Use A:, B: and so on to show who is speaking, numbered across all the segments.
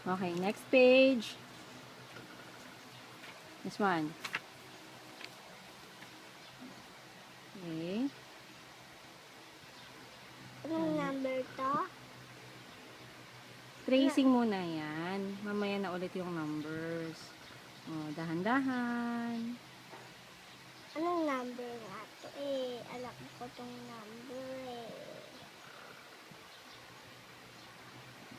A: Okay, next page. This one. Okay.
B: Anong number to?
A: Tracing muna yan. Mamaya na ulit yung numbers. Oh, dahan-dahan.
B: Anong number nga to eh? Alam ko tong number eh.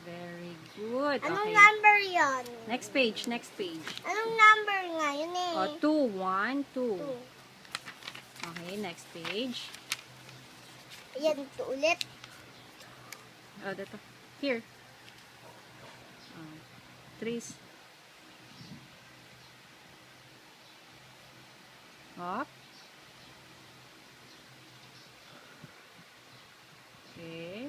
A: Very good.
B: Anong
A: Okay.
B: number yon?
A: Next page, next page.
B: Anong number nga yun eh?
A: Oh, 2, 1, 2.
B: 2.
A: Okay, next page.
B: Ayan, 2 ulit.
A: Oh, dito. Here. Oh, trace. Up. Okay.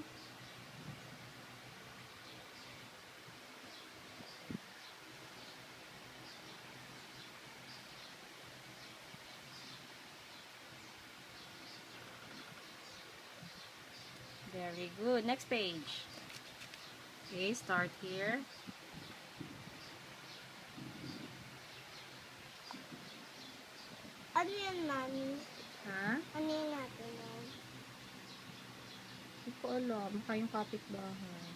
A: Very good. Next page. Okay, start here.
B: Ano yan, mami?
A: Ha?
B: Ano yan natin yan?
A: Hindi ko alam. Mukha yung kapitbahay.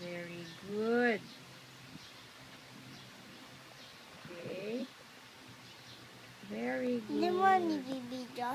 A: Very good. Okay. Very
B: Hindi
A: good.
B: mo nibibidyo?